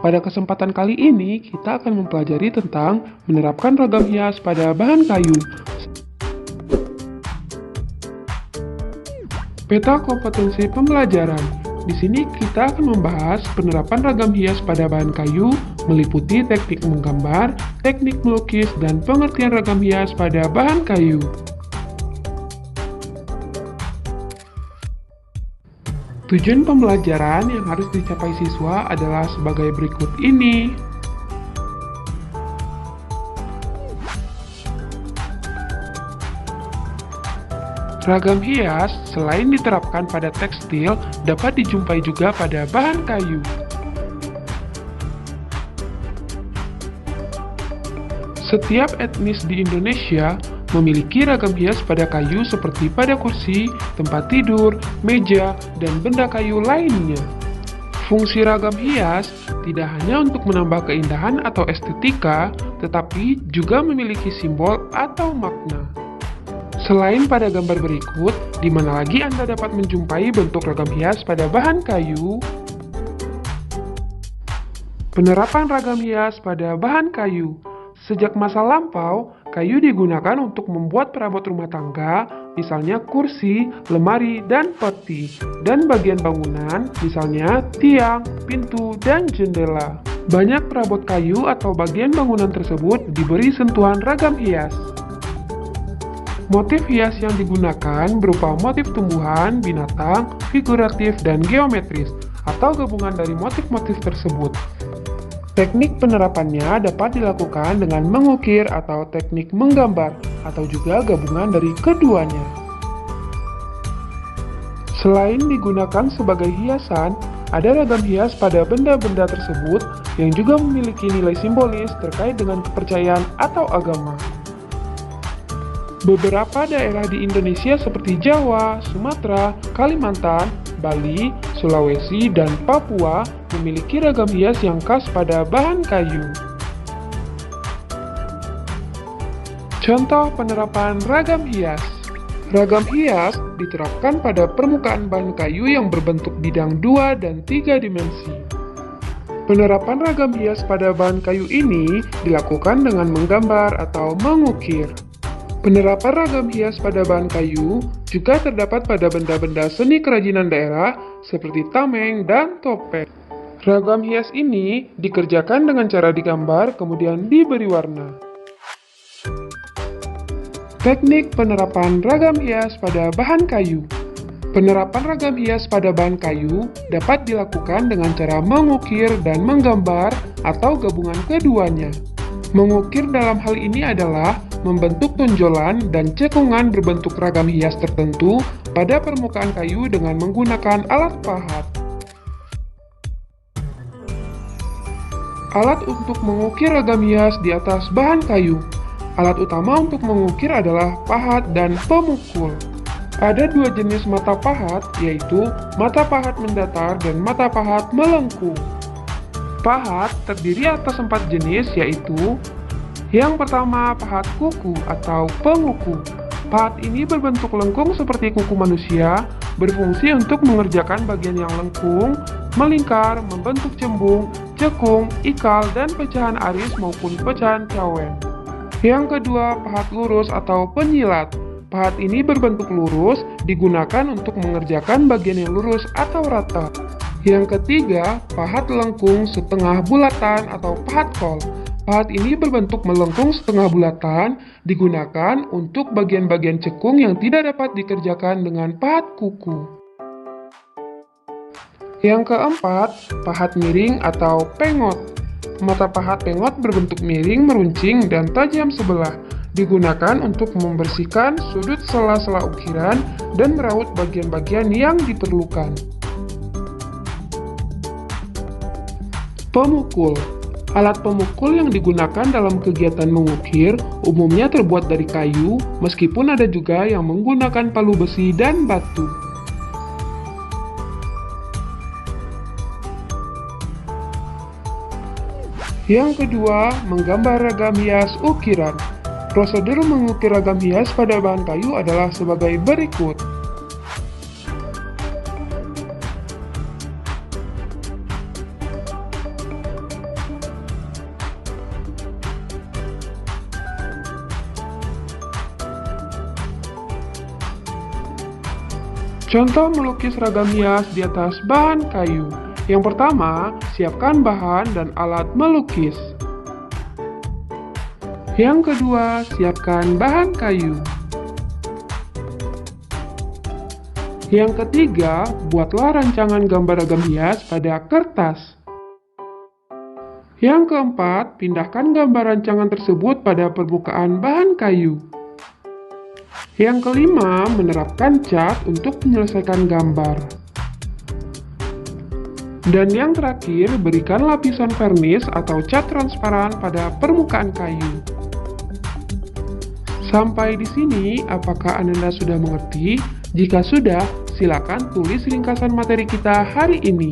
Pada kesempatan kali ini, kita akan mempelajari tentang menerapkan ragam hias pada bahan kayu. Peta kompetensi pembelajaran. Di sini kita akan membahas penerapan ragam hias pada bahan kayu, meliputi teknik menggambar, teknik melukis, dan pengertian ragam hias pada bahan kayu. Tujuan pembelajaran yang harus dicapai siswa adalah sebagai berikut ini. Ragam hias selain diterapkan pada tekstil, dapat dijumpai juga pada bahan kayu. Setiap etnis di Indonesia memiliki ragam hias pada kayu seperti pada kursi, tempat tidur, meja, dan benda kayu lainnya. Fungsi ragam hias tidak hanya untuk menambah keindahan atau estetika, tetapi juga memiliki simbol atau makna. Selain pada gambar berikut, di mana lagi Anda dapat menjumpai bentuk ragam hias pada bahan kayu? Penerapan ragam hias pada bahan kayu. Sejak masa lampau, kayu digunakan untuk membuat perabot rumah tangga, misalnya kursi, lemari, dan peti, dan bagian bangunan, misalnya tiang, pintu, dan jendela. Banyak perabot kayu atau bagian bangunan tersebut diberi sentuhan ragam hias. Motif hias yang digunakan berupa motif tumbuhan, binatang, figuratif, dan geometris, atau gabungan dari motif-motif tersebut. Teknik penerapannya dapat dilakukan dengan mengukir atau teknik menggambar, atau juga gabungan dari keduanya. Selain digunakan sebagai hiasan, ada ragam hias pada benda-benda tersebut yang juga memiliki nilai simbolis terkait dengan kepercayaan atau agama. Beberapa daerah di Indonesia seperti Jawa, Sumatera, Kalimantan, Bali, Sulawesi, dan Papua memiliki ragam hias yang khas pada bahan kayu. Contoh penerapan ragam hias. Ragam hias diterapkan pada permukaan bahan kayu yang berbentuk bidang 2 dan 3 dimensi. Penerapan ragam hias pada bahan kayu ini dilakukan dengan menggambar atau mengukir. Penerapan ragam hias pada bahan kayu juga terdapat pada benda-benda seni kerajinan daerah seperti tameng dan topeng. Ragam hias ini dikerjakan dengan cara digambar kemudian diberi warna. Teknik penerapan ragam hias pada bahan kayu. Penerapan ragam hias pada bahan kayu dapat dilakukan dengan cara mengukir dan menggambar atau gabungan keduanya. Mengukir dalam hal ini adalah membentuk tonjolan dan cekungan berbentuk ragam hias tertentu pada permukaan kayu dengan menggunakan alat pahat. Alat untuk mengukir ragam hias di atas bahan kayu. Alat utama untuk mengukir adalah pahat dan pemukul. Ada dua jenis mata pahat, yaitu mata pahat mendatar dan mata pahat melengkung. Pahat terdiri atas 4 jenis, yaitu yang pertama, pahat kuku atau penguku. Pahat ini berbentuk lengkung seperti kuku manusia, berfungsi untuk mengerjakan bagian yang lengkung, melingkar, membentuk cembung, cekung, ikal, dan pecahan aris maupun pecahan cawen. Yang kedua, pahat lurus atau penyilat. Pahat ini berbentuk lurus, digunakan untuk mengerjakan bagian yang lurus atau rata. Yang ketiga, pahat lengkung setengah bulatan atau pahat kol. Pahat ini berbentuk melengkung setengah bulatan, digunakan untuk bagian-bagian cekung yang tidak dapat dikerjakan dengan pahat kuku. Yang keempat, pahat miring atau pengot. Mata pahat pengot berbentuk miring, meruncing, dan tajam sebelah, digunakan untuk membersihkan sudut sela-sela ukiran dan meraut bagian-bagian yang diperlukan. Pemukul. Alat pemukul yang digunakan dalam kegiatan mengukir umumnya terbuat dari kayu, meskipun ada juga yang menggunakan palu besi dan batu. Yang kedua, menggambar ragam hias ukiran. Prosedur mengukir ragam hias pada bahan kayu adalah sebagai berikut. Contoh melukis ragam hias di atas bahan kayu. Yang pertama, siapkan bahan dan alat melukis. Yang kedua, siapkan bahan kayu. Yang ketiga, buatlah rancangan gambar ragam hias pada kertas. Yang keempat, pindahkan gambar rancangan tersebut pada permukaan bahan kayu. Yang kelima, menerapkan cat untuk menyelesaikan gambar. Dan yang terakhir, berikan lapisan vernis atau cat transparan pada permukaan kayu. Sampai di sini, apakah Ananda sudah mengerti? Jika sudah, silakan tulis ringkasan materi kita hari ini.